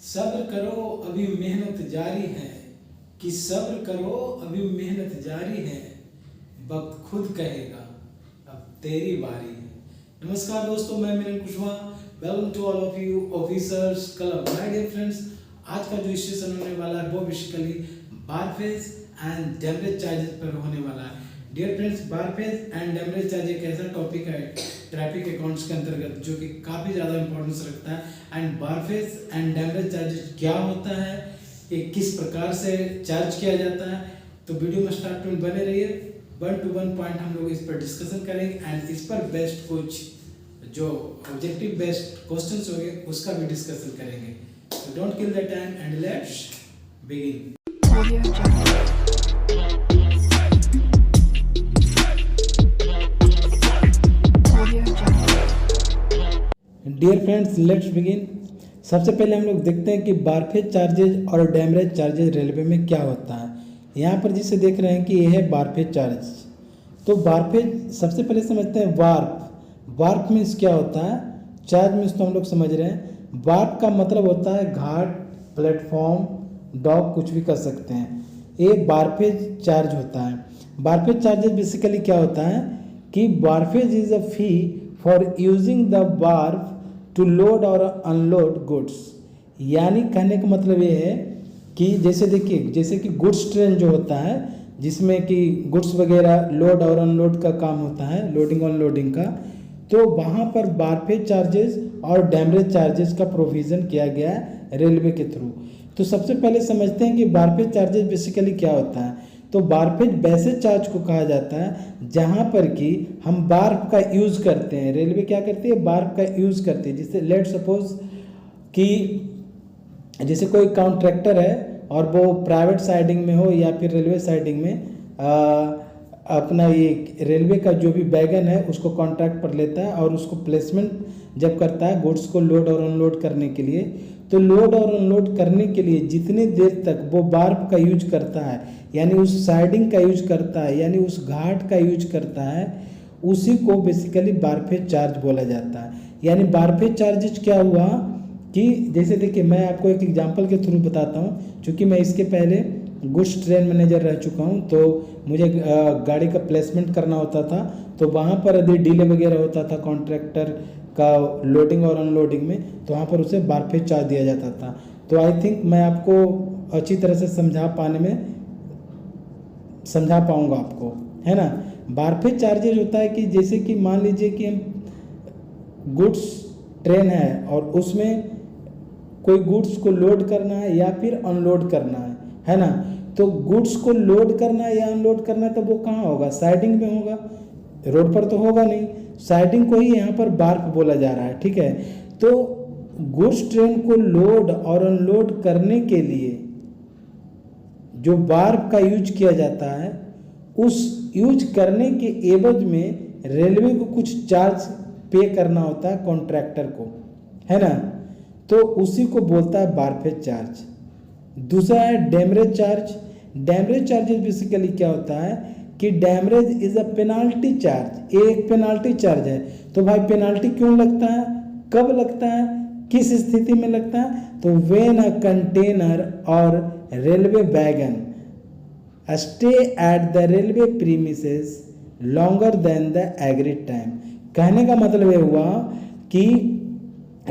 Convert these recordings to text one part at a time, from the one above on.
सब्र करो अभी मेहनत जारी है कि सब्र करो अभी मेहनत जारी है, वक्त खुद कहेगा अब तेरी बारी है। नमस्कार दोस्तों, मैं Milan Kushwaha. Welcome to all of you officers club. My dear friends, आज का जो सेशन होने वाला है वो basically wharfage and demurrage charges पर होने वाला है। Dear friends, wharfage and demurrage charge एक ऐसा टॉपिक है ट्रैफिक अकाउंट्स के अंतर्गत जो कि काफ़ी ज़्यादा इंपॉर्टेंस रखता है। एंड बारफेज एंड डैमरेज चार्जेस क्या होता है, ये किस प्रकार से चार्ज किया जाता है, तो वीडियो में स्टार्ट में बने रहिए। 1 to 1 पॉइंट हम लोग इस पर डिस्कशन करेंगे एंड इस पर बेस्ट कुछ जो ऑब्जेक्टिव बेस्ड क्वेश्चंस होंगे उसका भी डिस्कशन करेंगे। तो don't kill the time and let's begin. Dear friends, let's begin. सबसे पहले हम लोग देखते हैं कि बारफेज चार्जेज और डैमरेज चार्जेज रेलवे में क्या होता है। यहाँ पर जिसे देख रहे हैं कि यह है बारफेज चार्ज। तो बारफेज सबसे पहले समझते हैं वार्प। वार्प मीन्स क्या होता है, चार्ज मीन्स तो हम लोग समझ रहे हैं। वार्प का मतलब होता है घाट, प्लेटफॉर्म, डॉक, कुछ भी कर सकते हैं। ये बारफेज चार्ज होता है। बारफेज चार्जेज बेसिकली क्या होता है कि wharfage is a fee for using the wharf to load और अनलोड गुड्स। यानी कहने का मतलब ये है कि जैसे देखिए, जैसे कि गुड्स ट्रेन जो होता है जिसमें कि गुड्स वगैरह लोड और अनलोड का काम होता है, लोडिंग अनलोडिंग का, तो वहाँ पर बारफेज चार्जेस और डैमरेज चार्जेस का प्रोविज़न किया गया है रेलवे के थ्रू। तो सबसे पहले समझते हैं कि बारफेज चार्जेस बेसिकली क्या होता है। तो बारफेज वैसे चार्ज को कहा जाता है जहाँ पर कि हम बार्फ का यूज़ करते हैं। रेलवे क्या करती है, बार्फ का यूज़ करती है। जिससे लेट सपोज कि जैसे कोई कॉन्ट्रैक्टर है और वो प्राइवेट साइडिंग में हो या फिर रेलवे साइडिंग में अपना ये रेलवे का जो भी वैगन है उसको कॉन्ट्रैक्ट पर लेता है और उसको प्लेसमेंट जब करता है गुड्स को लोड और अनलोड करने के लिए, तो लोड और अनलोड करने के लिए जितनी देर तक वो बार्फ का यूज करता है, यानी उस साइडिंग का यूज करता है, यानी उस घाट का यूज करता है, उसी को बेसिकली बारफेज चार्ज बोला जाता है। यानी बारफेज चार्जेज क्या हुआ कि जैसे देखिए, मैं आपको एक एग्जांपल के थ्रू बताता हूँ। क्योंकि मैं इसके पहले गुड्स ट्रेन मैनेजर रह चुका हूँ, तो मुझे गाड़ी का प्लेसमेंट करना होता था। तो वहाँ पर यदि डीले वगैरह होता था कॉन्ट्रैक्टर का लोडिंग और अनलोडिंग में, तो वहाँ पर उसे बारफेज चार्ज दिया जाता था। तो आई थिंक मैं आपको अच्छी तरह से समझा पाऊँगा आपको, है ना। बारफेज चार्जेज होता है कि जैसे कि मान लीजिए कि हम गुड्स ट्रेन है और उसमें कोई गुड्स को लोड करना है या फिर अनलोड करना है ना। तो गुड्स को लोड करना है या अनलोड करना है तो वो कहाँ होगा, साइडिंग में होगा, रोड पर तो होगा नहीं। साइडिंग को ही यहाँ पर बार्फ बोला जा रहा है, ठीक है। तो गुड्स ट्रेन को लोड और अनलोड करने के लिए जो बार्फ का यूज किया जाता है, उस यूज करने के एवज में रेलवे को कुछ चार्ज पे करना होता है कॉन्ट्रैक्टर को, है ना। तो उसी को बोलता है बारफेज चार्ज। दूसरा है demurrage charge. Demurrage charges basically क्या होता है कि demurrage is a penalty charge. एक पेनाल्टी चार्ज है। तो भाई पेनाल्टी क्यों लगता है, कब लगता है, किस स्थिति में लगता है, तो व्हेन अ कंटेनर और railway wagon stay at the railway premises longer than the agreed time. कहने का मतलब ये हुआ कि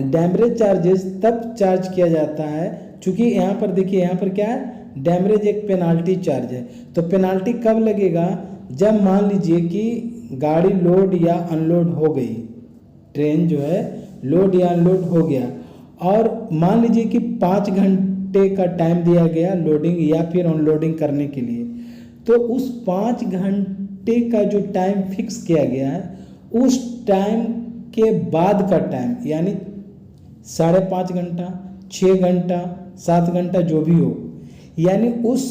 डैमरेज चार्जेस तब चार्ज किया जाता है, चूंकि यहाँ पर देखिए, यहाँ पर क्या है, डैमरेज एक पेनाल्टी चार्ज है। तो पेनाल्टी कब लगेगा, जब मान लीजिए कि गाड़ी लोड या अनलोड हो गई, ट्रेन जो है लोड या अनलोड हो गया, और मान लीजिए कि 5 घंटे का टाइम दिया गया लोडिंग या फिर अनलोडिंग करने के लिए। तो उस 5 घंटे का जो टाइम फिक्स किया गया है, उस टाइम के बाद का टाइम, यानी 5.5 घंटा, 6 घंटा, 7 घंटा जो भी हो, यानी उस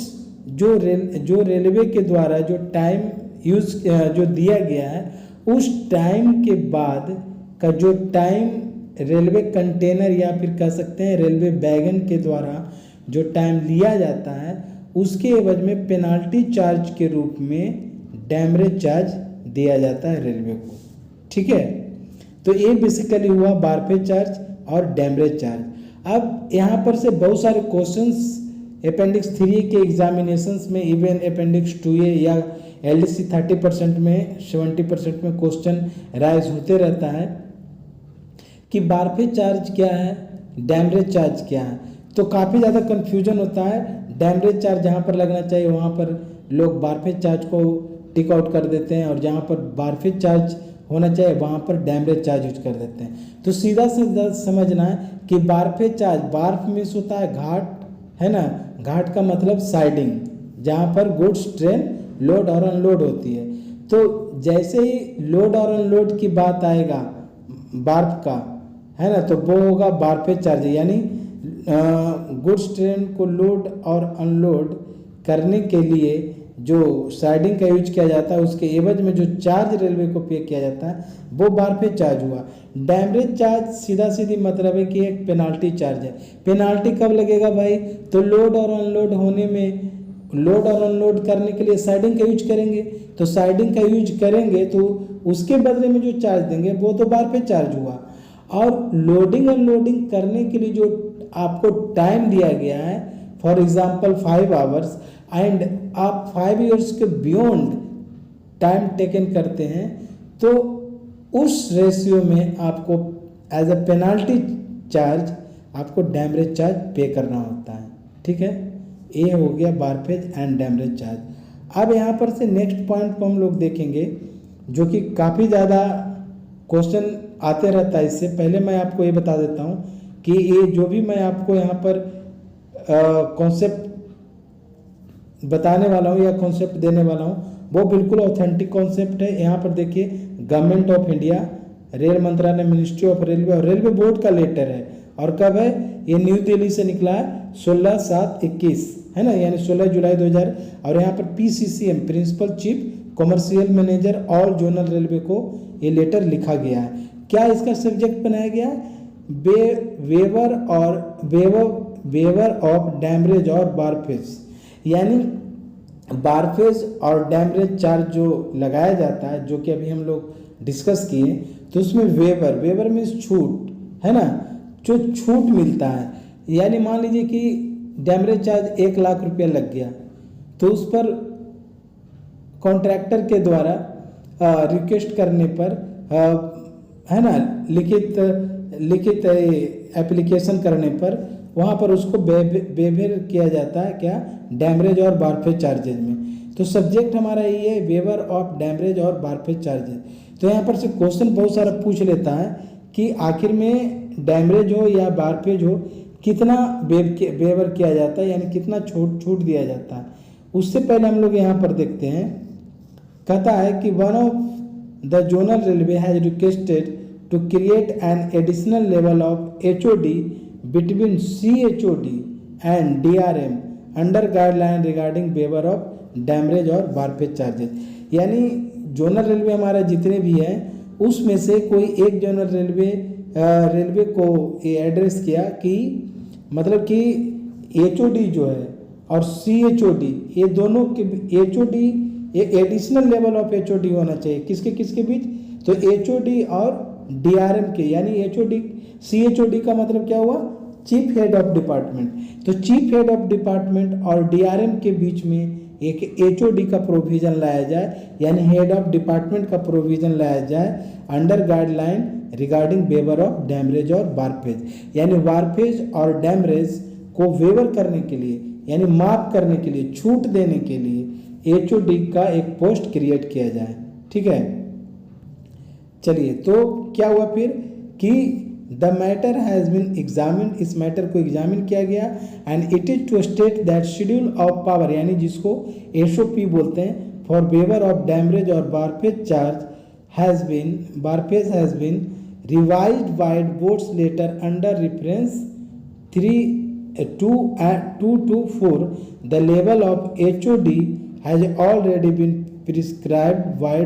जो रेलवे के द्वारा जो टाइम यूज जो दिया गया है, उस टाइम के बाद का जो टाइम रेलवे कंटेनर या फिर कह सकते हैं रेलवे वैगन के द्वारा जो टाइम लिया जाता है, उसके एवज में पेनाल्टी चार्ज के रूप में डैमरेज चार्ज दिया जाता है रेलवे को, ठीक है। तो ये बेसिकली हुआ बारफेज चार्ज और डैमरेज चार्ज। अब यहाँ पर से बहुत सारे क्वेश्चंस अपेंडिक्स 3 के एग्जामिनेशंस में, इवन अपेंडिक्स 2A या LDC 30% में 70% में क्वेश्चन राइज होते रहता है कि बारफेज चार्ज क्या है, डैमरेज चार्ज क्या है। तो काफ़ी ज़्यादा कन्फ्यूजन होता है। डैमरेज चार्ज जहाँ पर लगना चाहिए वहाँ पर लोग बारफेज चार्ज को टिक आउट कर देते हैं, और जहाँ पर बारफेज चार्ज होना चाहिए वहाँ पर डैमरेज चार्ज यूज कर देते हैं। तो सीधा सीधा समझना है कि बारफेज चार्ज, बार्फ मीन्स होता है घाट, है ना, घाट का मतलब साइडिंग, जहाँ पर गुड्स ट्रेन लोड और अनलोड होती है। तो जैसे ही लोड और अनलोड की बात आएगा बार्फ का, है ना, तो वो होगा बारफेज चार्ज, यानी गुड्स ट्रेन को लोड और अनलोड करने के लिए जो साइडिंग का यूज किया जाता है, उसके एवज में जो चार्ज रेलवे को पे किया जाता है वो बारफेज चार्ज हुआ। डैमरेज चार्ज सीधा सीधी मतलब है कि एक पेनाल्टी चार्ज है। पेनाल्टी कब लगेगा भाई? तो लोड और अनलोड होने में, लोड और अनलोड करने के लिए साइडिंग का यूज करेंगे, तो साइडिंग का यूज करेंगे तो उसके बदले में जो चार्ज देंगे वो तो बारफेज चार्ज हुआ। और लोडिंग अनलोडिंग करने के लिए जो आपको टाइम दिया गया है, फॉर एग्जाम्पल 5 आवर्स, एंड आप 5 ईयर्स के बियॉन्ड टाइम टेकन करते हैं, तो उस रेशियो में आपको एज अ पेनाल्टी चार्ज आपको डैमरेज चार्ज पे करना होता है। ठीक है, ये हो गया बारफेज एंड डैमरेज चार्ज। अब यहाँ पर से नेक्स्ट पॉइंट को हम लोग देखेंगे, जो कि काफ़ी ज़्यादा क्वेश्चन आते रहता है। इससे पहले मैं आपको ये बता देता हूँ कि ये जो भी मैं आपको यहाँ पर कॉन्सेप्ट बताने वाला हूँ या कॉन्सेप्ट देने वाला हूँ वो बिल्कुल ऑथेंटिक कॉन्सेप्ट है। यहाँ पर देखिए, गवर्नमेंट ऑफ इंडिया, रेल मंत्रालय, मिनिस्ट्री ऑफ रेलवे और रेलवे बोर्ड का लेटर है। और कब है ये? न्यू दिल्ली से निकला है 16/7/21, है ना, यानी 16 जुलाई 2000। और यहाँ पर PCCM, principal chief commercial manager all zonal railway को ये लेटर लिखा गया है। क्या इसका सब्जेक्ट बनाया गया है? वेवर ऑफ डैमरेज और बारफेज, यानी बारफेज और डैमरेज चार्ज जो लगाया जाता है, जो कि अभी हम लोग डिस्कस किए, तो उसमें वेवर मीन्स छूट, है ना, जो छूट मिलता है। यानी मान लीजिए कि डैमरेज चार्ज 1 लाख रुपया लग गया, तो उस पर कॉन्ट्रैक्टर के द्वारा रिक्वेस्ट करने पर, है ना, लिखित एप्लीकेशन करने पर वहाँ पर उसको वेवर किया जाता है, क्या? डैमरेज और बारफेज चार्जेज में। तो सब्जेक्ट हमारा ये है, वेवर ऑफ डैमरेज और बारफेज चार्जेज। तो यहाँ पर से क्वेश्चन बहुत सारा पूछ लेता है कि आखिर में डैमरेज हो या बारफेज हो, कितना वेवर किया जाता है, यानी कितना छूट दिया जाता है। उससे पहले हम लोग यहाँ पर देखते हैं, कहता है कि one of the zonal railway has requested to create an additional level of HOD between CHOD and DRM under guideline regarding waiver of damage और बारफेज चार्जेस। यानी जोनल रेलवे हमारा जितने भी हैं उसमें से कोई एक जोनल रेलवे को ये एड्रेस किया कि मतलब कि HOD जो है और CHOD, ये दोनों के HOD, ये एडिशनल लेवल ऑफ HOD होना चाहिए। किसके किसके बीच? तो HOD और DRM के, यानी CHOD का मतलब क्या हुआ? Chief head of department. तो चीफ हेड ऑफ डिपार्टमेंट और DRM के बीच में एक HOD का प्रोविजन लाया जाए, यानी हेड ऑफ डिपार्टमेंट का प्रोविजन लाया जाए under guideline regarding waiver of demurrage और बारफेज। यानी बारफेज और डैमरेज को वेवर करने के लिए, यानी माफ करने के लिए, छूट देने के लिए HOD का एक पोस्ट क्रिएट किया जाए। ठीक है, चलिए, तो क्या हुआ फिर कि the matter has been examine, इस मैटर को एग्जामिन किया गया, and it is to state that schedule of power, यानी जिसको SOP बोलते हैं, फॉर वेवर ऑफ डैमरेज और wharfage charge has been revised by board's letter under reference 3.224। The level of HOD has already been prescribed by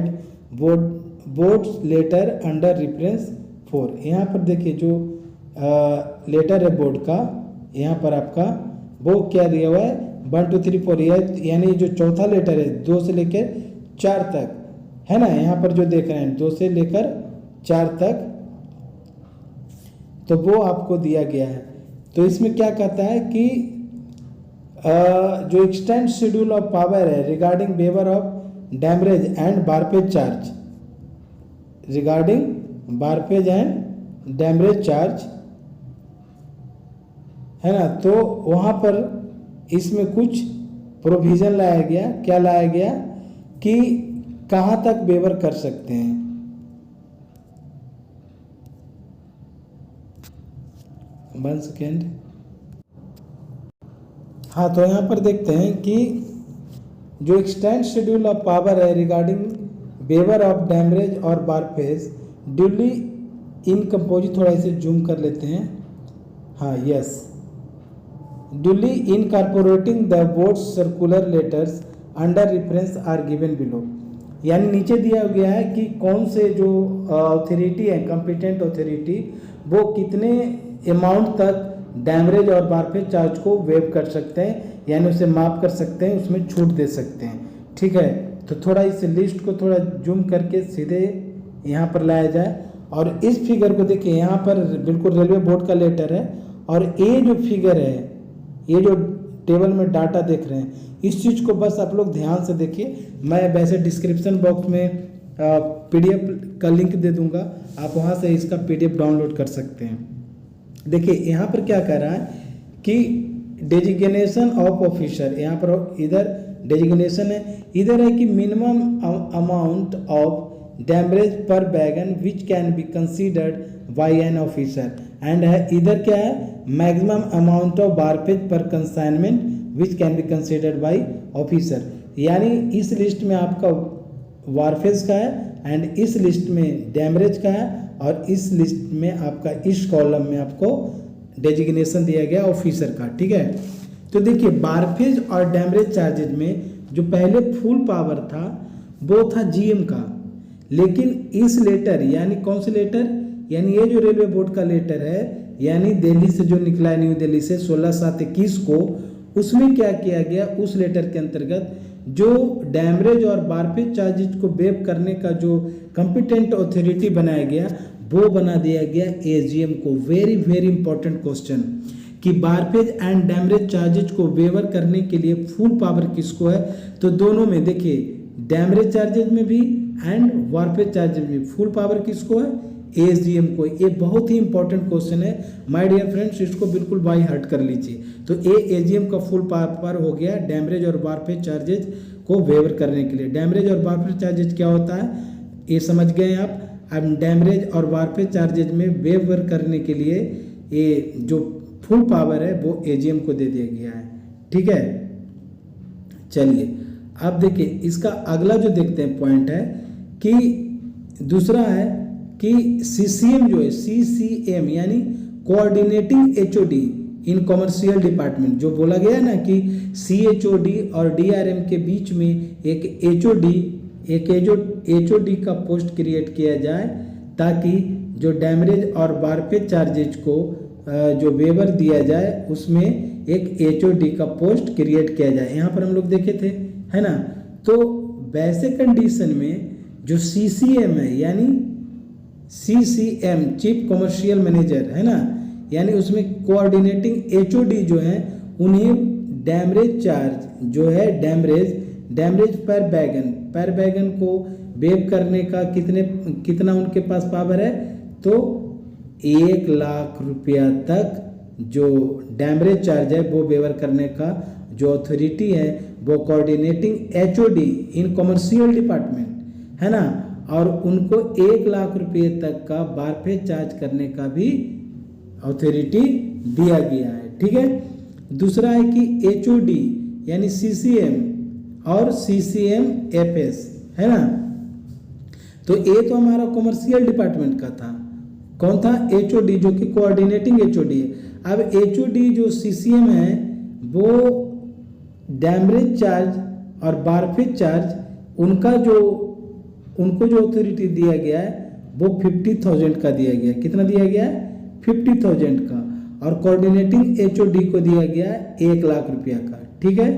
board's letter under reference 4। यहाँ पर देखिए जो letter है बोर्ड का, यहाँ पर आपका वो क्या दिया हुआ है? 1 2 3 4, यानी जो चौथा लेटर है 2 से लेकर 4 तक, है ना, यहाँ पर जो देख रहे हैं 2 से लेकर 4 तक, तो वो आपको दिया गया है। तो इसमें क्या कहता है कि जो एक्सटेंड शेड्यूल ऑफ पावर है regarding waiver of demurrage and wharfage charge, regarding wharfage and demurrage charge, है ना। तो वहाँ पर इसमें कुछ प्रोविज़न लाया गया। क्या लाया गया कि कहाँ तक वेवर कर सकते हैं। One second. हाँ, तो यहाँ पर देखते हैं कि जो एक्सटेंड शेड्यूल ऑफ पावर है रिगार्डिंग वेवर ऑफ डैमरेज और बारपेज ड्यूली इन कंपोजिट, थोड़ा इसे जूम कर लेते हैं। हाँ, yes, duly incorporating the board's circular letters under reference are given below. यानी नीचे दिया गया है कि कौन से जो अथॉरिटी है, कॉम्पिटेंट अथॉरिटी, वो कितने अमाउंट तक डैमरेज और बारपेज चार्ज को वेव कर सकते हैं, यानी उसे माफ कर सकते हैं, उसमें छूट दे सकते हैं। ठीक है, तो थोड़ा इस लिस्ट को थोड़ा जूम करके सीधे यहाँ पर लाया जाए और इस फिगर को देखिए। यहाँ पर बिल्कुल रेलवे बोर्ड का लेटर है और ये जो फिगर है, ये जो टेबल में डाटा देख रहे हैं, इस चीज़ को बस आप लोग ध्यान से देखिए। मैं वैसे डिस्क्रिप्शन बॉक्स में PDF का लिंक दे दूंगा, आप वहाँ से इसका PDF डाउनलोड कर सकते हैं। देखिए यहाँ पर क्या कह रहा है कि डेजिग्नेशन ऑफ ऑफिसर, यहाँ पर इधर डेजिग्नेशन है, इधर है कि मिनिमम अमाउंट ऑफ डैमरेज पर wagon which can be considered bye an officer, and है इधर क्या है, मैक्सिमम अमाउंट ऑफ बारपेज पर consignment which can be considered bye officer. यानी इस लिस्ट में आपका वारफेज का है एंड इस लिस्ट में डैमरेज का है और इस लिस्ट में आपका इस कॉलम में आपको डेजिग्नेशन दिया गया ऑफिसर का। ठीक है, तो देखिए बारफेज और डैमरेज चार्जेज में जो पहले फुल पावर था वो था GM का, लेकिन इस लेटर, यानी कौन से लेटर, यानी ये जो रेलवे बोर्ड का लेटर है, यानी दिल्ली से जो निकला है, न्यू दिल्ली से 16/7/21 को, उसमें क्या किया गया, उस लेटर के अंतर्गत जो डैमरेज और बारपेज चार्जेज को वेव करने का जो कॉम्पिटेंट अथॉरिटी बनाया गया, वो बना दिया गया AGM को। वेरी वेरी इंपॉर्टेंट क्वेश्चन कि बारपेज एंड डैमरेज चार्जेज को वेवर करने के लिए फुल पावर किसको है, तो दोनों में देखिए डैमरेज चार्जेज में भी एंड बारपेज चार्जेज में फुल पावर किसको है, AGM को। ये बहुत ही इंपॉर्टेंट क्वेश्चन है माय डियर फ्रेंड्स, इसको बिल्कुल बाय हार्ट कर लीजिए। तो AGM का फुल पावर हो गया डैमरेज और बारपेज चार्जेज को वेवर करने के लिए। डैमरेज और बारपेज चार्जेज क्या होता है ये समझ गए आप। अब डैमरेज और बारपेज चार्जेज में वेवर करने के लिए ये जो फुल पावर है वो AGM को दे दिया गया है। ठीक है, चलिए अब देखिए इसका अगला जो देखते हैं पॉइंट है कि दूसरा है कि CCM जो है, CCM यानी कोऑर्डिनेटिंग HOD इन कॉमर्शियल डिपार्टमेंट, जो बोला गया ना कि CHOD और DRM के बीच में एक HOD का पोस्ट क्रिएट किया जाए ताकि जो डैमरेज और बारपेज चार्जेज को जो वेवर दिया जाए उसमें एक HOD का पोस्ट क्रिएट किया जाए। यहाँ पर हम लोग देखे थे, है ना। तो वैसे कंडीशन में जो CCM है, यानी CCM चीफ कमर्शियल मैनेजर, है ना, यानी उसमें कोऑर्डिनेटिंग HOD जो है उन्हें डैमरेज चार्ज जो है डैमरेज पर वैगन को वेव करने का कितना उनके पास पावर है, तो 1 लाख रुपया तक जो डैमरेज चार्ज है वो वेवर करने का जो अथॉरिटी है वो कोऑर्डिनेटिंग HOD इन कॉमर्शियल डिपार्टमेंट, है ना, और उनको 1 लाख रुपये तक का बारपेज चार्ज करने का भी अथॉरिटी दिया गया है। ठीक है, दूसरा है कि HOD यानी CCM और CCMFS, है ना। तो ये तो हमारा कॉमर्शियल डिपार्टमेंट का था। कौन था, HOD, जो कि कोऑर्डिनेटिंग HOD है। अब HOD जो CCM है वो डैमरेज चार्ज और बारपेज चार्ज उनको जो अथॉरिटी दिया गया है वो 50,000 का दिया गया। कितना दिया गया है, 50,000 का, और कोऑर्डिनेटिंग HOD को दिया गया 1 लाख रुपया का। ठीक है,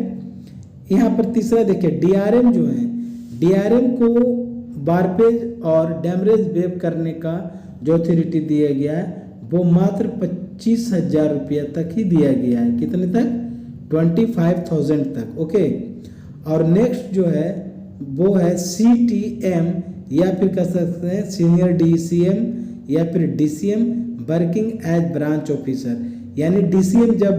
यहाँ पर तीसरा देखिए DRM जो है, DRM को बारपेज और डैमरेज वेव करने का जो अथॉरिटी दिया गया है वो मात्र 25,000 रुपया तक ही दिया गया है। कितने तक? 25,000 तक। ओके, और नेक्स्ट जो है वो है CTM या फिर कह सकते हैं सीनियर DCM या फिर DCM working as branch officer. यानी DCM जब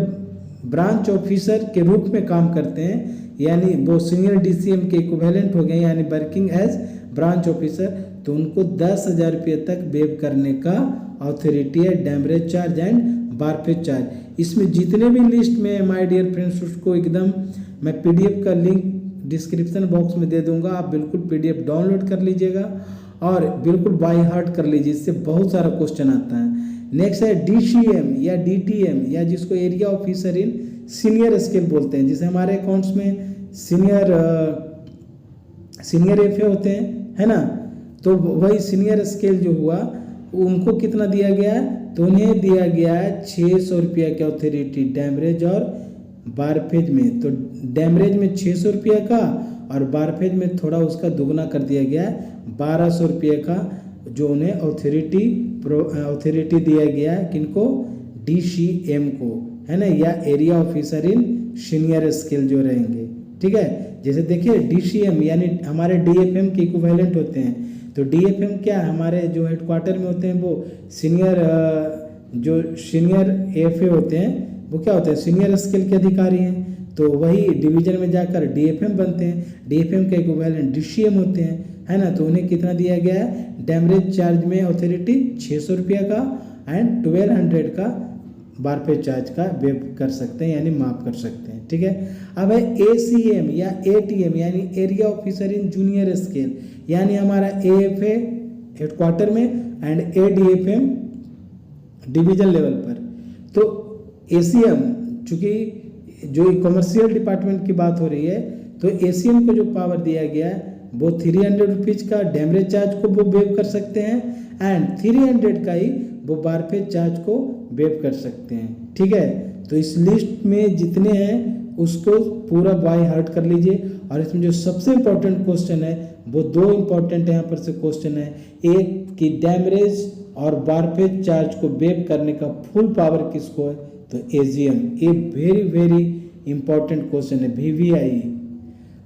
ब्रांच ऑफिसर के रूप में काम करते हैं, यानी वो सीनियर DCM के इक्विवेलेंट हो गए, यानी वर्किंग एज ब्रांच ऑफिसर, तो उनको 10,000 रुपये तक वेव करने का ऑथोरिटी है, demurrage charge and wharfage charge. इसमें जितने भी लिस्ट में माय डियर फ्रेंड्स, उसको एकदम मैं PDF का लिंक डिस्क्रिप्शन बॉक्स में दे दूंगा, आप बिल्कुल PDF डाउनलोड कर लीजिएगा और बिल्कुल बाय हार्ट कर लीजिए, इससे बहुत सारा क्वेश्चन आता है। नेक्स्ट है DCM या DTM या जिसको area officer in senior scale बोलते हैं, जिसे हमारे अकाउंट्स में सीनियर FA होते हैं, है ना। तो वही सीनियर स्केल जो हुआ उनको कितना दिया गया है? तो उन्हें दिया गया है 600 रुपया की ऑथोरिटी डैमरेज और बारपेज में। तो डैमरेज में 600 रुपया का और बारपेज में थोड़ा उसका दुगना कर दिया गया है, 1200 रुपये का, जो उन्हें ऑथोरिटी दिया गया है। किनको? DCM को, है ना, या area officer in senior scale जो रहेंगे। ठीक है, जैसे देखिए DCM यानी हमारे DFM के इक्विवेलेंट होते हैं। तो DFM क्या है? हमारे जो हेडक्वार्टर में होते हैं वो सीनियर FA होते हैं, वो क्या होते हैं? सीनियर स्केल के अधिकारी हैं। तो वही डिवीजन में जाकर DFM बनते हैं। DFM के इक्विवेलेंट DCM होते हैं, है ना। तो उन्हें कितना दिया गया है? डैमरेज चार्ज में ऑथोरिटी 600 रुपया का एंड 1200 का बारपेज चार्ज का वेव कर सकते हैं, यानी माफ कर सकते हैं। ठीक है, अब है ACM या ATM यानी area officer in junior scale, यानी हमारा AFA हेडक्वार्टर में एंड ADFM डिवीजन लेवल पर। तो ACM, चूंकि जो कमर्शियल डिपार्टमेंट की बात हो रही है, तो ACM को जो पावर दिया गया है वो 300 रुपीज का डैमरेज चार्ज को वो वेव कर सकते हैं एंड 300 का ही वो बारपेज चार्ज को वेव कर सकते हैं। ठीक है, तो इस लिस्ट में जितने हैं उसको पूरा बाय हार्ट कर लीजिए। और इसमें जो सबसे इम्पोर्टेंट क्वेश्चन है वो 2 इम्पोर्टेंट यहाँ पर से क्वेश्चन है। एक कि डैमरेज और बारपेज चार्ज को वेव करने का फुल पावर किसको है? तो AGM। ये वेरी इंपॉर्टेंट क्वेश्चन है, VVIE।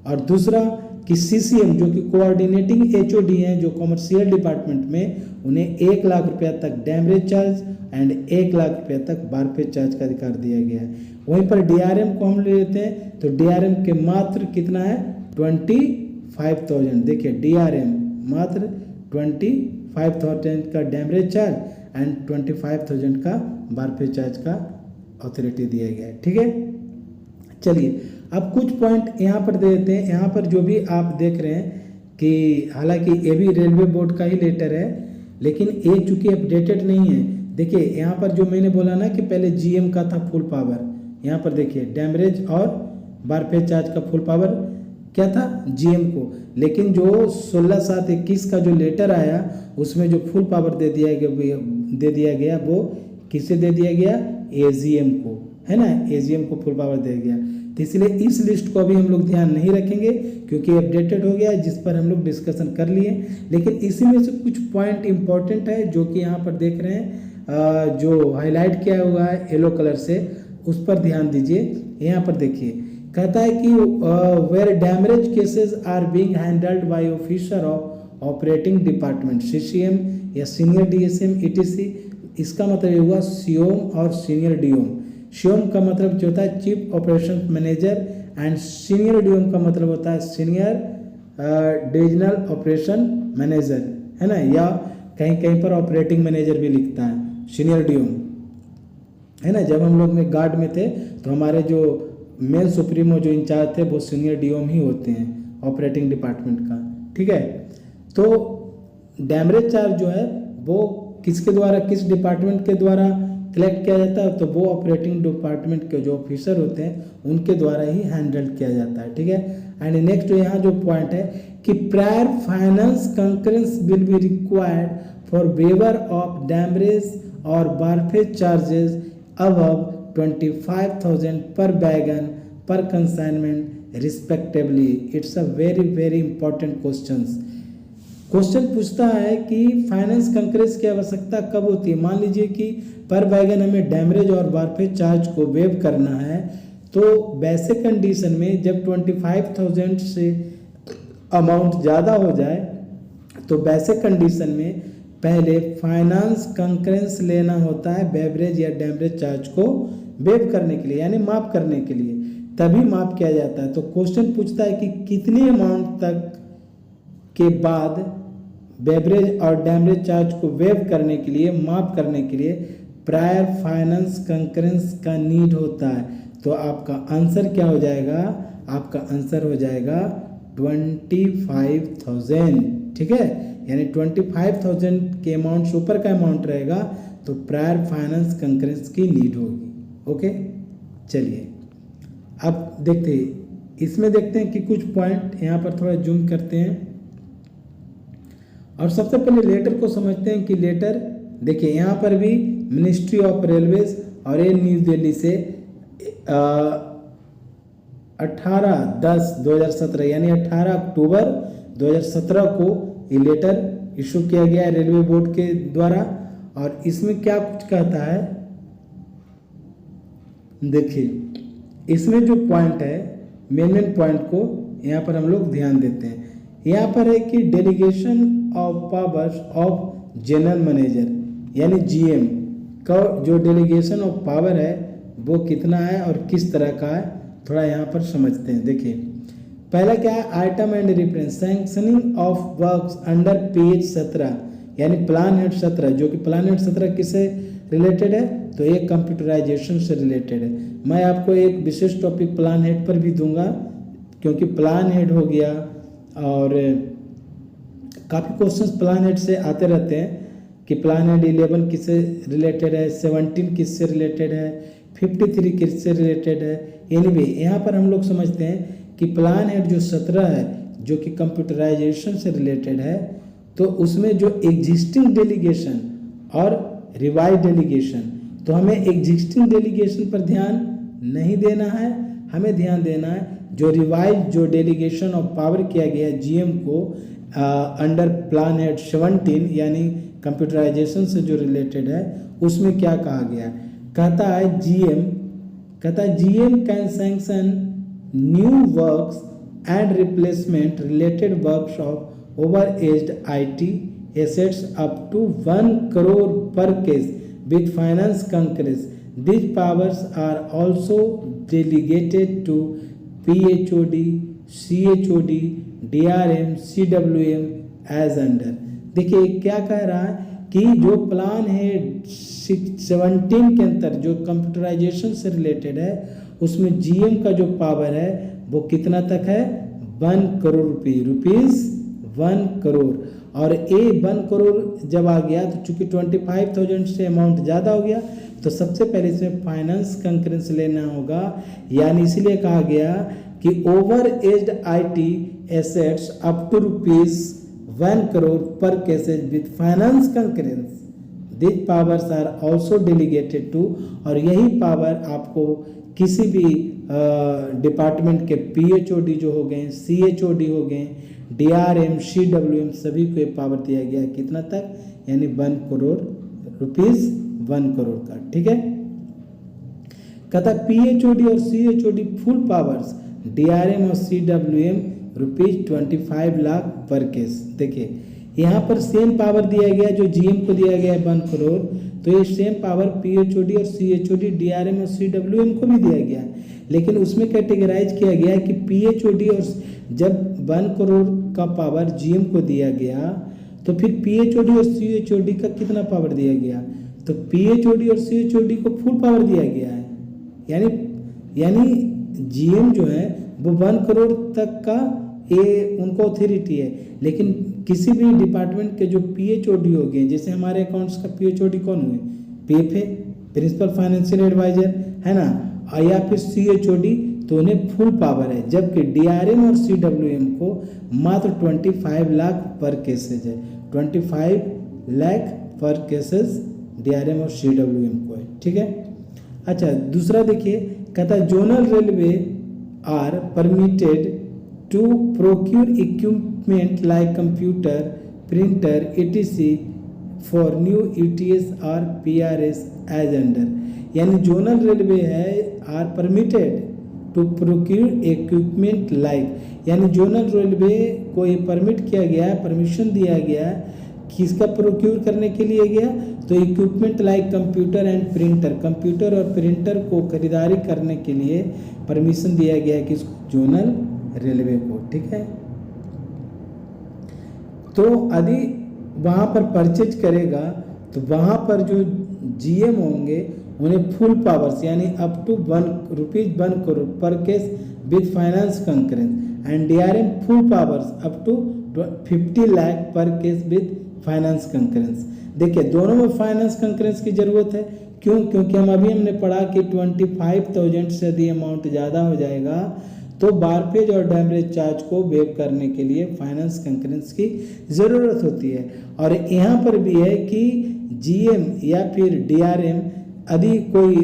और दूसरा कि CCM जो कि कोऑर्डिनेटिंग HOD हैं, जो कमर्शियल डिपार्टमेंट में, उन्हें 1 लाख रुपया तक डैमरेज चार्ज एंड 1 लाख रुपया तक बारपेज चार्ज का अधिकार दिया गया है। वहीं पर DRM को हम ले लेते हैं, तो DRM के मात्र कितना है? 25,000। देखिए DRM मात्र 25,000 का डैमरेज चार्ज एंड 25,000 का बारपेज चार्ज का ऑथोरिटी दिया गया है। ठीक है, चलिए अब कुछ पॉइंट यहाँ पर दे देते हैं। यहाँ पर जो भी आप देख रहे हैं कि हालांकि ये भी रेलवे बोर्ड का ही लेटर है, लेकिन ये चूंकि अपडेटेड नहीं है। देखिए यहाँ पर जो मैंने बोला ना कि पहले GM का था फुल पावर, यहाँ पर देखिए डैमरेज और बारपेज चार्ज का फुल पावर क्या था? GM को। लेकिन जो 16/7/21 का जो लेटर आया उसमें जो फुल पावर दे दिया गया वो किसे दे दिया गया? AGM को, है ना। AGM को फुल पावर दे गया। तो इसलिए इस लिस्ट को अभी हम लोग ध्यान नहीं रखेंगे क्योंकि अपडेटेड हो गया है, जिस पर हम लोग डिस्कशन कर लिए। लेकिन इसी में से कुछ पॉइंट इंपॉर्टेंट है जो कि यहाँ पर देख रहे हैं, जो हाईलाइट किया हुआ है येलो कलर से, उस पर ध्यान दीजिए। यहाँ पर देखिए, कहता है कि where demurrage cases are being handled by officer of operating department, CCM या सीनियर DSM ETC। इसका मतलब हुआ COM और सीनियर DOM। COM का मतलब जो होता है chief operation manager and senior DOM का मतलब होता है सीनियर डिविजनल ऑपरेशन मैनेजर, है ना, या कहीं कहीं पर ऑपरेटिंग मैनेजर भी लिखता है सीनियर DOM, है ना। जब हम लोग में गार्ड में थे तो हमारे जो मेन सुप्रीमो जो इंचार्ज थे वो सीनियर DOM ही होते हैं ऑपरेटिंग डिपार्टमेंट का। ठीक है, तो डैमरेज चार्ज जो है वो किसके द्वारा, किस डिपार्टमेंट के द्वारा कलेक्ट किया जाता है? तो वो ऑपरेटिंग डिपार्टमेंट के जो ऑफिसर होते हैं उनके द्वारा ही हैंडल किया जाता है। ठीक है, एंड नेक्स्ट यहाँ जो पॉइंट है कि prior finance concurrence will be required for waiver of demurrage और बारपेज चार्जेस अबव 25,000 पर बैगन पर consignment respectively. It's a very important questions. Question पूछता है कि फाइनेंस कंकरेंस की आवश्यकता कब होती है। मान लीजिए कि पर वैगन हमें डैमरेज और वारफेज चार्ज को वेव करना है, तो वैसे कंडीशन में जब 25,000 से अमाउंट ज़्यादा हो जाए तो वैसे कंडीशन में पहले फाइनेंस कंकरेंस लेना होता है बेवरेज या डैमरेज चार्ज को वेव करने के लिए, यानी माफ करने के लिए, तभी माफ किया जाता है। तो क्वेश्चन पूछता है कि कितनी अमाउंट तक के बाद बेवरेज और डैमरेज चार्ज को वेव करने के लिए, माफ करने के लिए प्रायर फाइनेंस कंकरेंस का नीड होता है। तो आपका आंसर क्या हो जाएगा, आपका आंसर हो जाएगा 25,000, ठीक है। यानी 25,000 के अमाउंट से ऊपर का अमाउंट रहेगा तो प्रायर फाइनेंस कंकरेंस की नीड होगी। ओके, चलिए अब देखते हैं, इसमें देखते हैं कि कुछ पॉइंट यहाँ पर थोड़ा जूम करते हैं और सबसे पहले लेटर को समझते हैं कि लेटर देखिए यहाँ पर भी मिनिस्ट्री ऑफ रेलवेज और ये न्यू दिल्ली से 18/10/2017 यानी 18 अक्टूबर 2017 को ये लेटर इशू किया गया है रेलवे बोर्ड के द्वारा। और इसमें क्या कुछ कहता है, देखिए इसमें जो पॉइंट है, मेन पॉइंट को यहाँ पर हम लोग ध्यान देते हैं। यहाँ पर है कि delegation of powers of general manager यानी जीएम का जो डेलीगेशन ऑफ पावर है वो कितना है और किस तरह का है, थोड़ा यहाँ पर समझते हैं। देखिए पहला क्या है, item and reference sanctioning of works under page 17 यानी प्लान हेड 17, जो कि प्लान हेड 17 किससे रिलेटेड है, तो ये कंप्यूटराइजेशन से रिलेटेड है। मैं आपको एक विशेष टॉपिक प्लान हेड पर भी दूंगा, क्योंकि प्लान हेड हो गया और काफ़ी क्वेश्चंस प्लान हेड से आते रहते हैं कि प्लान हेड 11 किससे रिलेटेड है, 17 किससे रिलेटेड है, 53 किससे रिलेटेड है। एनीवे यहाँ पर हम लोग समझते हैं कि प्लान हेड जो 17 है जो कि कंप्यूटराइजेशन से रिलेटेड है, तो उसमें जो एग्जिस्टिंग डेलीगेशन और रिवाइज डेलीगेशन, तो हमें एग्जिस्टिंग डेलीगेशन पर ध्यान नहीं देना है, हमें ध्यान देना है जो रिवाइज जो डेलीगेशन ऑफ पावर किया गया जीएम को अंडर प्लान हेड 17 यानी कंप्यूटराइजेशन से जो रिलेटेड है, उसमें क्या कहा गया। कहता है GM can sanction new works and replacement related works of over aged IT assets up to 1 crore per case with finance concurrence. These powers are also delegated to PHOD, CHOD, DRM, CWM as under. देखिए क्या कह रहा है कि जो plan है 17 के अंतर जो कंप्यूटराइजेशन से रिलेटेड है, उसमें जीएम का जो पावर है वो कितना तक है, 1 करोड़ रुपीस 1 करोड़। और ए 1 करोड़ जब आ गया तो चूंकि 25,000 से अमाउंट ज़्यादा हो गया, तो सबसे पहले इसमें फाइनेंस कंकरेंस लेना होगा। यानी इसलिए कहा गया कि over aged IT assets up to ₹1 crore पर cases with finance concurrence, this powers are also delegated to. और यही पावर आपको किसी भी डिपार्टमेंट के पीएचओडी जो हो गए, सीएचओडी हो गए, डीआरएम, सीडब्ल्यूएम, सभी को ये पावर दिया गया कितना तक, यानी 1 करोड़ रुपीस 1 करोड़ का, ठीक है। कहता पीएचओडी और सीएचओडी फुल पावर्स, डीआरएम और सीडब्ल्यूएम ₹25 लाख पर केस। देखिए यहाँ पर सेम पावर दिया गया जो जीएम को दिया गया है 1 करोड़, तो ये सेम पावर पीएचओडी और सीएचओडी, डीआरएम और सीडब्ल्यूएम को भी दिया गया है, लेकिन उसमें कैटेगराइज किया गया है कि पीएचओडी और जब 1 करोड़ का पावर जीएम को दिया गया तो फिर पीएचओडी और सीएचओडी का कितना पावर दिया गया, तो पीएचओडी और सीएचओडी को फुल पावर दिया गया है। यानी जीएम जो है वो 1 करोड़ तक का ये उनको अथॉरिटी है, लेकिन किसी भी डिपार्टमेंट के जो पीएचओडी हो गए, जैसे हमारे अकाउंट्स का पीएचओडी कौन हुए, पीएफए, प्रिंसिपल फाइनेंशियल एडवाइजर, है ना, या फिर सीएचओडी, तो उन्हें फुल पावर है। जबकि डीआरएम और सीडब्ल्यूएम को मात्र 25 लाख पर केसेज है, 25 लाख पर केसेज डीआरएम और सीडब्ल्यूएम को है, ठीक है। अच्छा दूसरा देखिए, कहता zonal railway are permitted to procure equipment like computer, printer, etc. for new ETS or PRS as under. यानी जोनल रेलवे है are permitted to procure equipment like, यानी जोनल रेलवे को ये परमिट किया गया है, परमिशन दिया गया है किसका प्रोक्यूर करने के लिए गया, तो equipment like computer and printer, computer और प्रिंटर को खरीदारी करने के लिए परमिशन दिया गया है किसको, जोनल रेलवे को। ठीक है, तो यदि वहाँ पर परचेज करेगा तो वहाँ पर जो जीएम होंगे उन्हें फुल पावर्स यानी up to ₹1 crore per case with finance concurrence and DRM full powers up to 50 lakh per case with finance concurrence. देखिए दोनों में फाइनेंस कंकरेंस की जरूरत है, क्यों, क्योंकि हमने पढ़ा कि 25,000 से यदि अमाउंट ज़्यादा हो जाएगा तो बारपेज और डैमरेज चार्ज को वेव करने के लिए फाइनेंस कंकरेंस की ज़रूरत होती है। और यहाँ पर भी है कि जीएम या फिर डीआरएम यदि कोई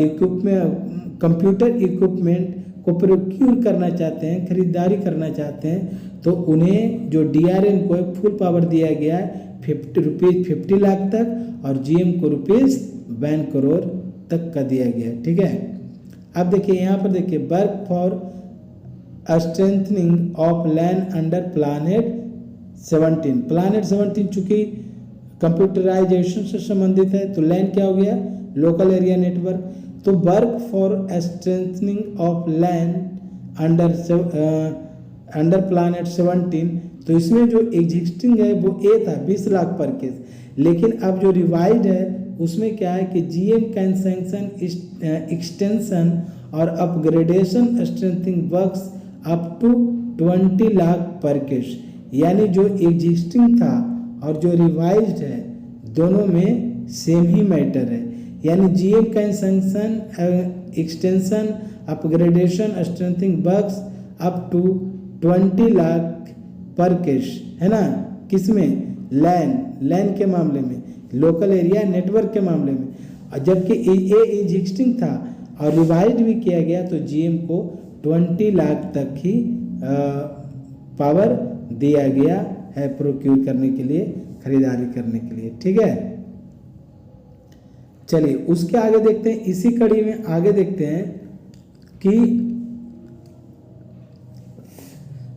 इक्विपमेंट कंप्यूटर इक्विपमेंट को प्रोक्यूर करना चाहते हैं, खरीदारी करना चाहते हैं, तो उन्हें जो डीआरएम को फुल पावर दिया गया है ₹50 लाख तक और जीएम को ₹1 करोड़ तक का दिया गया है। ठीक है, अब देखिए यहाँ पर देखिए work for strengthening of land under planet 17 चूंकि कंप्यूटराइजेशन से संबंधित है तो लैंड क्या हो गया, लोकल एरिया नेटवर्क। तो work for strengthening of land under planet 17, तो इसमें जो एग्जिस्टिंग है वो ए था 20 लाख पर केस, लेकिन अब जो रिवाइज है उसमें क्या है कि जीएम कैन सैंक्शन एक्सटेंशन और upgradation strengthening works up to 20 lakh per case. यानी जो एग्जिस्टिंग था और जो रिवाइज्ड है दोनों में सेम ही मैटर है, यानी GM can sanction extension upgradation strengthening works up to 20 lakh per case, है ना, किसमें, लैंड के मामले में, लोकल एरिया नेटवर्क के मामले में। और जबकि ए एग्जिस्टिंग था और रिवाइज भी किया गया तो जीएम को 20 लाख तक ही पावर दिया गया है प्रोक्यूर करने के लिए, खरीदारी करने के लिए। ठीक है, चलिए उसके आगे देखते हैं, इसी कड़ी में आगे देखते हैं कि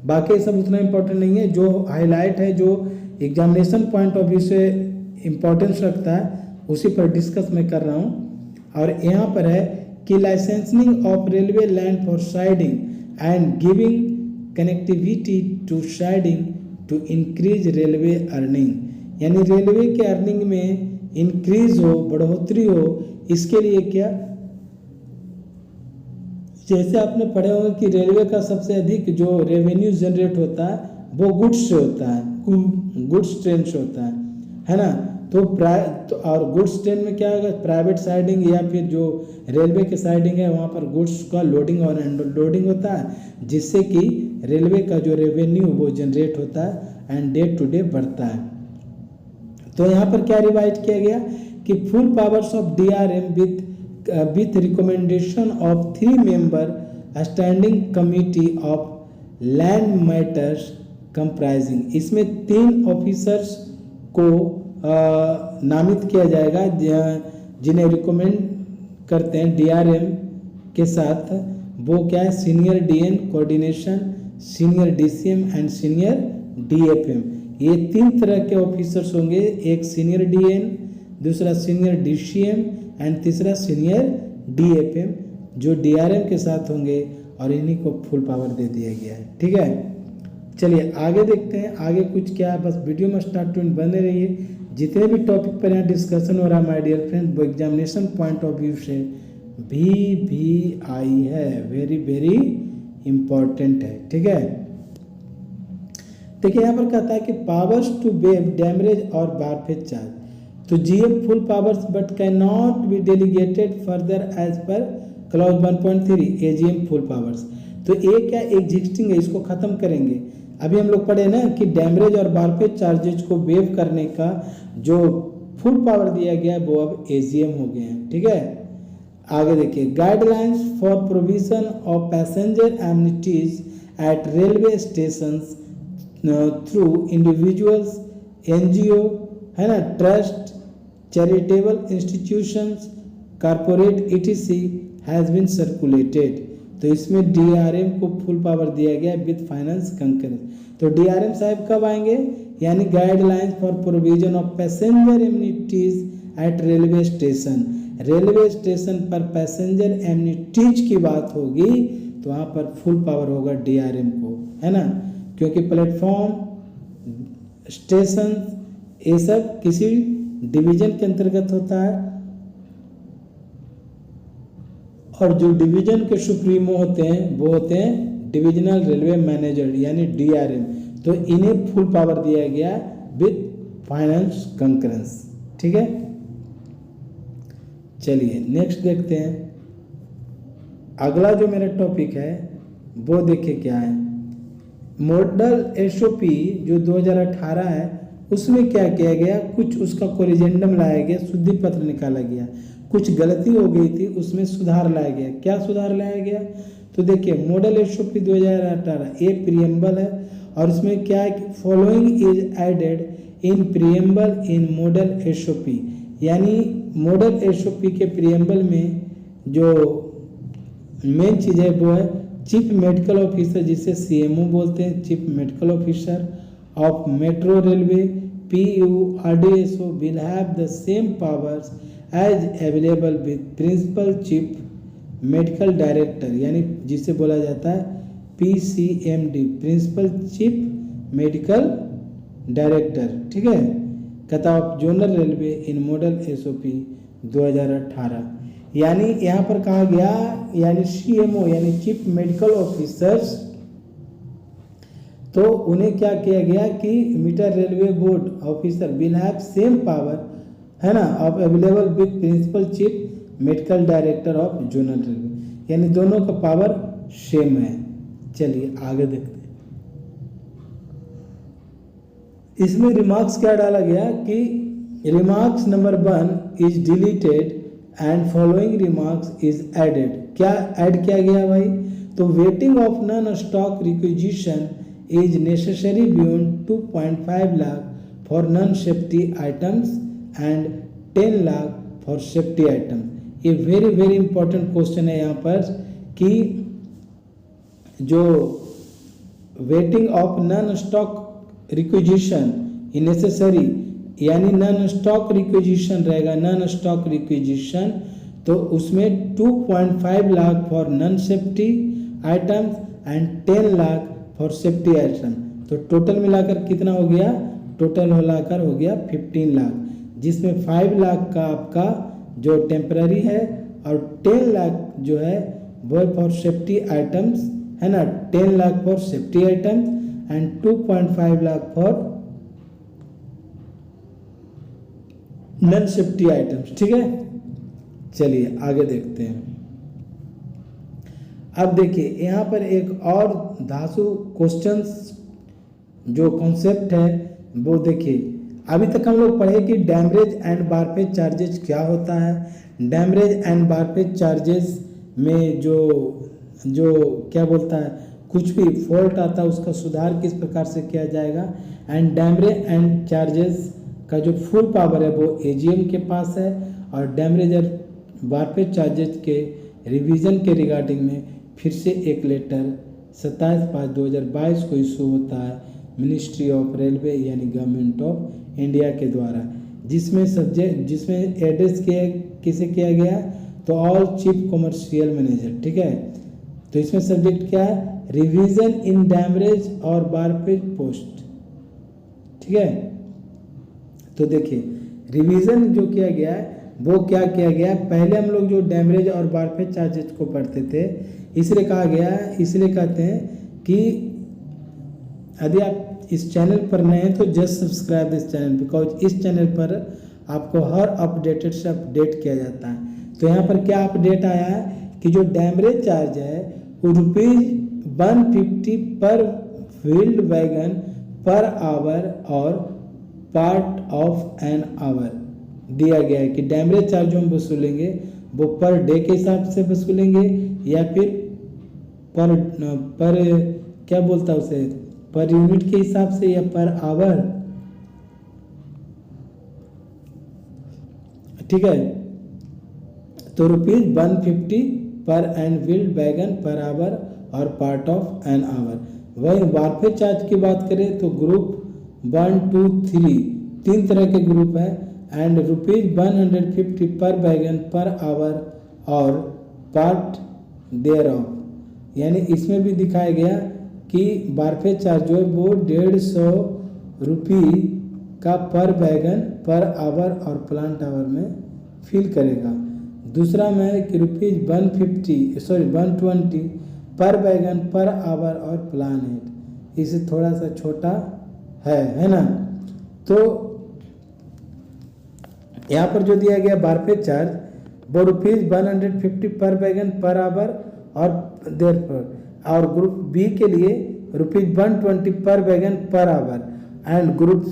बाकी सब उतना इम्पोर्टेंट नहीं है, जो हाईलाइट है जो एग्जामिनेशन पॉइंट ऑफ व्यू से इम्पोर्टेंस रखता है उसी पर डिस्कस मैं कर रहा हूँ। और यहाँ पर है कि licensing of railway land for siding and giving connectivity to siding to increase railway earning, यानी रेलवे के अर्निंग में इंक्रीज हो, बढ़ोतरी हो, इसके लिए क्या, जैसे आपने पढ़े होंगे कि रेलवे का सबसे अधिक जो रेवेन्यू जनरेट होता है वो गुड्स से होता है, गुड्स ट्रेन से होता है ना। तो और गुड्स ट्रेन में क्या होगा, प्राइवेट साइडिंग या फिर जो रेलवे के साइडिंग है वहाँ पर गुड्स का लोडिंग और अनलोडिंग होता है, जिससे कि रेलवे का जो रेवेन्यू वो जनरेट होता है एंड डे टू डे बढ़ता है। तो यहाँ पर क्या रिवाइज किया गया कि full powers of DRM with recommendation of 3 member standing committee of land matters comprising, इसमें 3 ऑफिसर्स को नामित किया जाएगा जिन्हें रिकमेंड करते हैं डीआरएम के साथ। वो क्या है, senior DN coordination, senior DCM and senior DFM. ये 3 तरह के ऑफिसर्स होंगे, एक सीनियर डीएन, दूसरा सीनियर डीसीएम एंड तीसरा सीनियर डीएफएम, जो डीआरएम के साथ होंगे और इन्हीं को फुल पावर दे दिया गया है। ठीक है, चलिए आगे देखते हैं आगे कुछ क्या है। बस वीडियो में स्टार्ट टू एंड बने रहिए। जितने भी टॉपिक पर यहाँ डिस्कशन हो रहा है माय डियर फ्रेंड, वो एग्जामिनेशन पॉइंट ऑफ व्यू से भी आई है, वेरी वेरी इम्पॉर्टेंट है। ठीक है, देखिए यहाँ पर कहता है कि पावर्स टू वेव डैमरेज और बारफेज चार्ज, तो GM full powers but can not be delegated further as per clause 1.3 AGM full powers. तो ये क्या एग्जिस्टिंग है, इसको खत्म करेंगे। अभी हम लोग पढ़े ना कि डैमरेज और बारफेज चार्जेज को वेव करने का जो फुल पावर दिया गया वो अब एजीएम हो गए हैं। ठीक है, आगे देखिए, guidelines for provision of passenger amenities at railway stations through individuals, NGO, है ना, trust, charitable institutions, corporate ETC has been circulated. तो इसमें डीआरएम को फुल पावर दिया गया विद फाइनेंस कंकरेंस। तो डीआरएम साहब कब आएंगे, यानी guidelines for provision of passenger amenities at railway station. Railway station पर पैसेंजर एमिनिटीज की बात होगी तो वहाँ पर फुल पावर होगा डीआरएम को, है ना, क्योंकि प्लेटफॉर्म, स्टेशन, ये सब किसी डिवीजन के अंतर्गत होता है और जो डिवीजन के सुप्रीमो होते हैं वो होते हैं डिविजनल रेलवे मैनेजर यानी डीआरएम। तो इन्हें फुल पावर दिया गया विद फाइनेंस कंकरेंस। ठीक है, चलिए नेक्स्ट देखते हैं। अगला जो मेरा टॉपिक है वो देखिए क्या है। मॉडल एसओपी जो 2018 है उसमें क्या किया गया, कुछ उसका कोरिजेंडम लाया गया, शुद्धि पत्र निकाला गया, कुछ गलती हो गई थी उसमें सुधार लाया गया। क्या सुधार लाया गया, तो देखिए मॉडल एसओपी 2018 ये प्रीएम्बल है और इसमें क्या है कि following is added in preamble in model SOP, यानी मॉडल एसओपी के प्रीएम्बल में जो मेन चीज़ है वो है चीफ मेडिकल ऑफिसर, जिसे सीएमओ बोलते हैं, chief medical officer of metro railway PURDSO will have the same powers as available with principal chief medical director, यानी जिसे बोला जाता है PCMD, principal chief medical director. ठीक है, कहता of zonal railway in model SOP 2018, यानी यहाँ पर कहा गया यानी सीएमओ यानी चीफ मेडिकल ऑफिसर्स, तो उन्हें क्या किया गया कि metro railway board officer will have same power, है ना, of available with principal chief medical director of zonal railway, यानी दोनों का पावर सेम है। चलिए आगे देखते हैं। इसमें रिमार्क्स क्या डाला गया कि remarks number 1 is deleted and following remarks is added. क्या ऐड किया गया भाई, तो vetting of non stock requisition is necessary beyond 2.5 lakh for non-safety items and 10 lakh for safety items। ये वेरी इंपॉर्टेंट क्वेश्चन है यहाँ पर कि जो waiting of non stock requisition necessary, यानी नॉन स्टॉक रिक्विजिशन रहेगा, नॉन स्टॉक रिक्विजिशन तो उसमें 2.5 lakh for non safety items and 10 lakh for safety item. तो टोटल मिलाकर कितना हो गया, टोटल मिलाकर हो गया 15 लाख, जिसमें 5 लाख का आपका जो टेम्पररी है और 10 लाख जो है वो फॉर सेफ्टी आइटम्स, है ना, 10 lakh for safety items and 2.5 lakh for non safety items. ठीक है, चलिए आगे देखते हैं। अब देखिए यहाँ पर एक और धासु क्वेश्चंस जो कॉन्सेप्ट है वो देखिए। अभी तक हम लोग पढ़े कि डैमरेज एंड बारपेज चार्जेस क्या होता है। डैमरेज एंड बारपेज चार्जेस में जो क्या बोलता है, कुछ भी फॉल्ट आता है उसका सुधार किस प्रकार से किया जाएगा। एंड डैमरेज एंड चार्जेस का जो फुल पावर है वो एजीएम के पास है और डैमरेज और बारपेज चार्जेस के रिवीजन के रिगार्डिंग में फिर से एक लेटर 27/5/2022 को इशू होता है मिनिस्ट्री ऑफ रेलवे यानी गवर्नमेंट ऑफ इंडिया के द्वारा, जिसमें एड्रेस किसे किया गया, तो ऑल चीफ कमर्शियल मैनेजर। ठीक है, तो इसमें सब्जेक्ट क्या है, रिवीजन इन डैमरेज और बारपेज पोस्ट। ठीक है, तो देखिए रिवीजन जो किया गया है वो क्या किया गया, पहले हम लोग जो डैमरेज और बारपेज चार्जेस को पढ़ते थे, इसलिए कहा गया, इसलिए कहते हैं कि यदि आप इस चैनल पर नए हैं तो just subscribe this channel, because इस चैनल पर आपको हर अपडेटेड से अपडेट किया जाता है। तो यहाँ पर क्या अपडेट आया है कि जो डैमरेज चार्ज है वो ₹150 पर व्हील्ड वैगन पर आवर और पार्ट ऑफ एन आवर दिया गया है कि डैमरेज चार्ज जो हम वसूलेंगे वो पर डे के हिसाब से वसूलेंगे या फिर पर क्या बोलता है उसे पर यूनिट के हिसाब से या पर आवर, ठीक है। तो ₹150 पर एनफील्ड वैगन पर आवर और पार्ट ऑफ एन आवर। वही वारफेयर चार्ज की बात करें तो ग्रुप 1, 2, 3 तीन तरह के ग्रुप है एंड ₹150 पर वैगन पर आवर और पार्ट देयर ऑफ, यानी इसमें भी दिखाया गया कि वारफेयर चार्ज जो है वो ₹150 का पर वैगन पर आवर और प्लांट आवर में फील करेगा। दूसरा में है कि ₹120 पर वैगन पर आवर और प्लानेट, इसे थोड़ा सा छोटा है ना। तो यहाँ पर जो दिया गया वारफेयर चार्ज वो ₹150 पर वैगन पर आवर और देर पर, और ग्रुप बी के लिए ₹120 पर wagon per our and group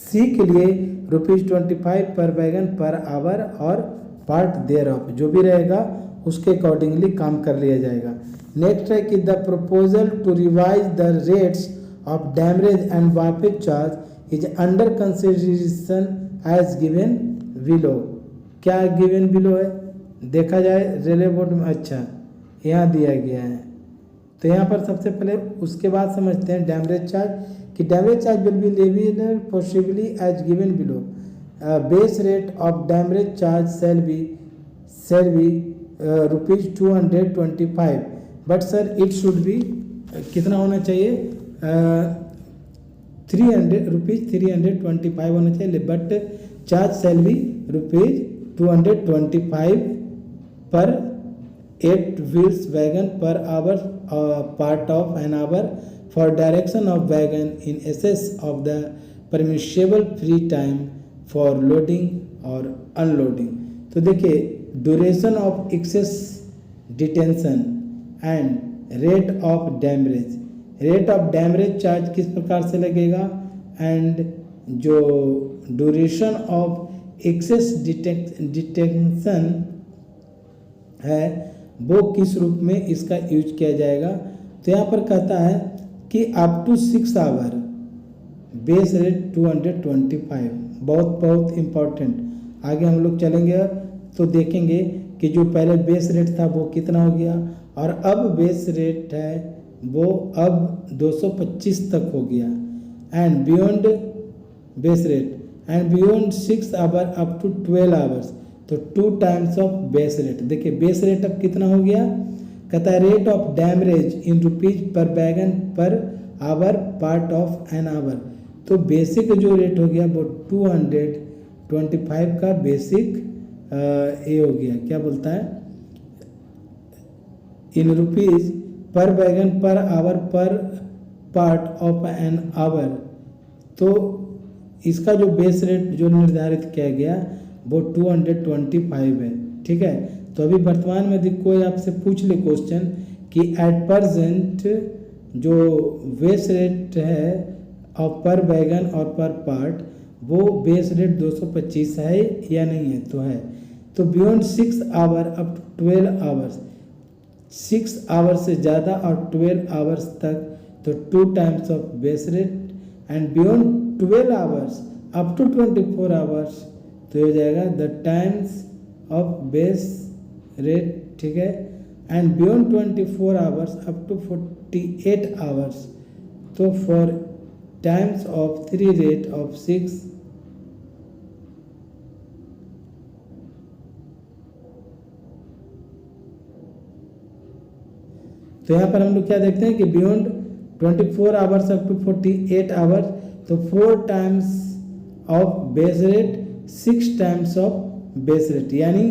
C के लिए ₹25 पर वैगन पर आवर और पार्ट देयर ऑफ, जो भी रहेगा उसके अकॉर्डिंगली काम कर लिया जाएगा। नेक्स्ट है कि the proposal to revise the rates of demurrage and wharfage charge is under consideration as given below. क्या गिवन बिलो है देखा जाए रेलवे बोर्ड में, अच्छा यहाँ दिया गया है। तो यहाँ पर सबसे पहले उसके बाद समझते हैं डैमरेज चार्ज, कि demurrage charge will be levied possibly as given below. Base rate of demurrage charge shall be ₹225, but sir it should be कितना होना चाहिए, ₹325 होना चाहिए, बट चार्ज शैल बी ₹225 पर 8 wheels wagon per hour, part of an hour for direction of wagon in excess of the permissible free time for loading और unloading। तो देखिए duration of excess detention and rate of demurrage, rate of demurrage charge किस प्रकार से लगेगा and जो duration of excess detention है वो किस रूप में इसका यूज किया जाएगा। तो यहाँ पर कहता है कि up to 6 hour base rate 225, बहुत इम्पोर्टेंट। आगे हम लोग चलेंगे तो देखेंगे कि जो पहले बेस रेट था वो कितना हो गया और अब बेस रेट है वो अब 225 तक हो गया and beyond base rate and beyond 6 hour up to 12 hours, तो 2 टाइम्स ऑफ बेस रेट। देखिए बेस रेट अब कितना हो गया, कहता है rate of demurrage in rupees per wagon per hour part of an hour. तो बेसिक जो रेट हो गया वो 225 का बेसिक ये हो गया, क्या बोलता है, इन rupees per wagon per our पर पार्ट ऑफ एन आवर। तो इसका जो बेस रेट जो निर्धारित किया गया वो 225 है, ठीक है। तो अभी वर्तमान में यदि कोई आपसे पूछ ले क्वेश्चन कि एट प्रेजेंट जो बेस रेट है और पर वैगन और पर पार्ट वो बेस रेट 225 है या नहीं है, तो है। तो beyond 6 hour up to 12 hours, 6 hour से ज़्यादा और 12 आवर्स तक तो 2 times of base rate and beyond 12 hours up to 24 hours तो हो जाएगा the times of base rate, ठीक है। And beyond 24 hours up to 48 hours तो four times of 3 rate of 6 तो यहाँ पर हम लोग क्या देखते हैं कि beyond 24 hours up to 48 hours तो 4 times of base rate 6 times of base rate, यानी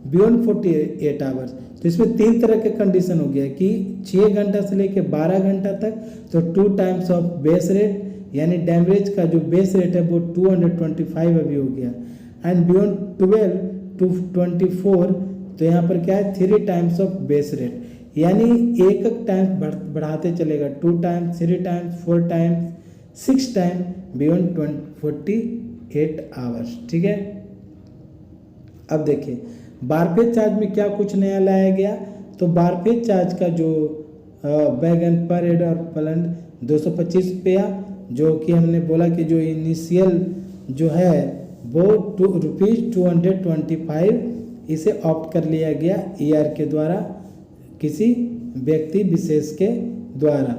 बियॉन्ड 48 आवर्स। तो इसमें 3 तरह के कंडीशन हो गया कि 6 घंटा से लेकर 12 घंटा तक तो 2 टाइम्स ऑफ बेस रेट, यानी डैमरेज का जो बेस रेट है वो 225 अभी हो गया एंड बियॉन्ड 12 टू 24 तो यहाँ पर क्या है 3 टाइम्स ऑफ बेस रेट, यानी एक टाइम बढ़ाते चलेगा 2 times 3 times 4 times 6 time beyond 48 hours, ठीक है। अब देखिए वारफेयर चार्ज में क्या कुछ नया लाया गया, तो वारफेयर चार्ज का जो वैगन पर हेड और प्लांट 225 रुपया, जो कि हमने बोला कि जो इनिशियल जो है वो ₹225 इसे ऑप्ट कर लिया गया ER के द्वारा, किसी व्यक्ति विशेष के द्वारा।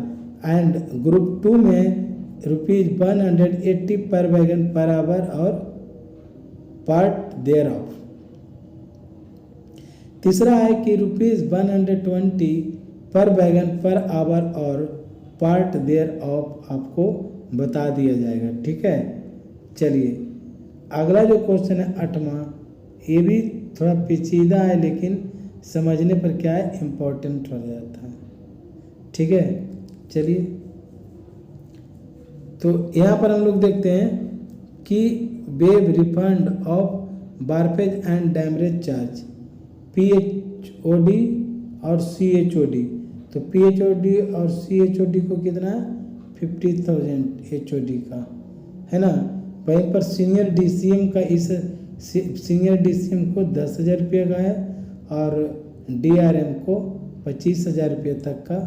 एंड ग्रुप 2 में ₹180 पर वैगन पर आवर और पार्ट देयर ऑफ। तीसरा है कि ₹120 पर वैगन पर आवर और पार्ट देयर ऑफ आपको बता दिया जाएगा। ठीक है, चलिए अगला जो क्वेश्चन है 8वां, ये भी थोड़ा पेचीदा है लेकिन समझने पर क्या है इम्पोर्टेंट हो जाता है। ठीक है, चलिए तो यहाँ पर हम लोग देखते हैं कि waive refund of wharfage and demurrage charge PHOD और CHOD। तो PHOD और CHOD को कितना 50,000 HOD का है ना। वहीं पर सीनियर DCM का इस सीनियर DCM को 10,000 रुपये का है और DRM को 25,000 रुपये तक का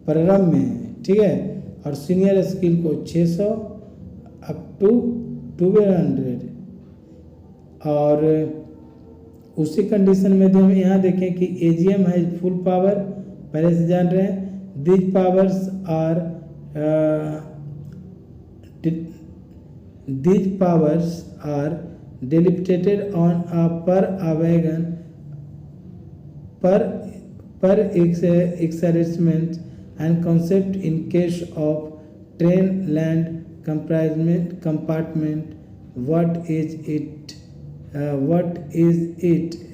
प्रारंभ में है। ठीक है, और सीनियर स्किल को 600 अप टू 1200। और उसी कंडीशन में जो हम यहाँ देखें कि AGM है फुल पावर, पहले से जान रहे हैं। These powers are deliberated on a per wagon per exercise and concept in case of train land compartment. What is it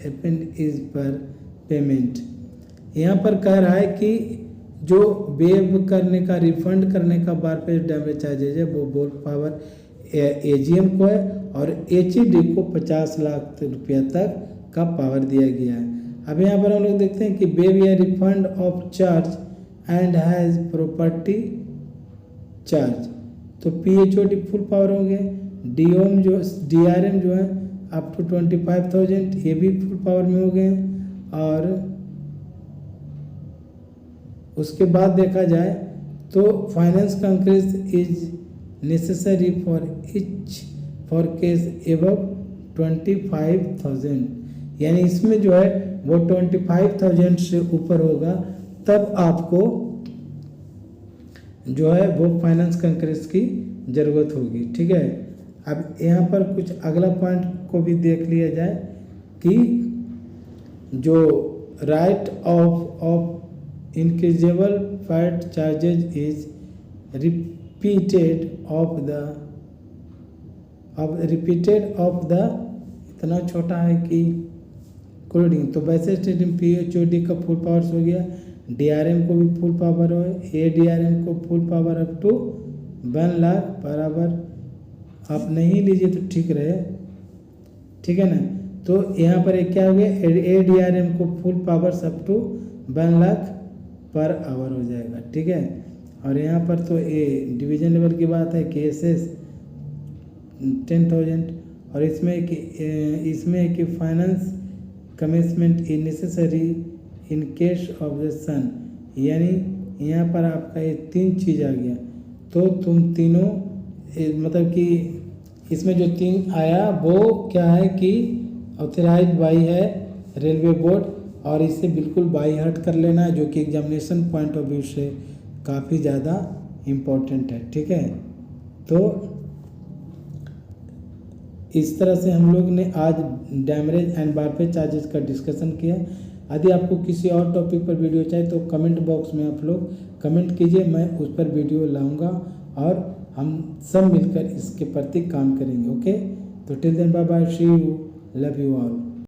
happened is per payment। यहाँ पर कह रहा है कि जो वेव करने का रिफंड करने का बारपेज डैमेज चार्जेज है वो बोल पावर AGM को है और HED को 50 लाख रुपया तक का पावर दिया गया है। अब यहाँ पर हम लोग देखते हैं कि वेव या refund of charge and has property charge. तो PHOD फुल पावर हो गए, DRM जो है अप टू 25,000 ये भी फुल पावर में हो गए। और उसके बाद देखा जाए तो finance concurrence is necessary for case above 25,000, यानी इसमें जो है वो 25,000 से ऊपर होगा तब आपको जो है वो फाइनेंस कंक्रीज की ज़रूरत होगी। ठीक है, अब यहाँ पर कुछ अगला पॉइंट को भी देख लिया जाए कि जो write off irrecoverable freight charges is repeated of the इतना छोटा है कि कोडिंग। तो वैसे स्टेडियम PHOD का फुल पावर हो गया, DRM को भी फुल पावर हो, ADRM को full power up to 1 lakh बराबर आप नहीं लीजिए तो ठीक रहे। ठीक है ना, तो यहाँ पर एक क्या हो गया ADRM को full power up to 1 lakh per hour हो जाएगा। ठीक है, और यहाँ पर तो ये डिवीजन लेवल की बात है कि SS 10,000 और इसमें कि finance commitment is necessary in case of the sum, यानी यहाँ पर आपका ये 3 चीज़ आ गया। तो तुम तीनों मतलब कि इसमें जो 3 आया वो क्या है कि ऑथराइज बाई है रेलवे बोर्ड, और इसे बिल्कुल बाई हार्ट कर लेना है जो कि एग्जामिनेशन पॉइंट ऑफ व्यू से काफ़ी ज़्यादा इम्पोर्टेंट है। ठीक है, तो इस तरह से हम लोग ने आज डैमरेज एंड बारपेज चार्जेस का डिस्कशन किया। यदि आपको किसी और टॉपिक पर वीडियो चाहिए तो कमेंट बॉक्स में आप लोग कमेंट कीजिए, मैं उस पर वीडियो लाऊंगा और हम सब मिलकर इसके प्रति काम करेंगे। ओके, तो till then bye bye, see you, love you all.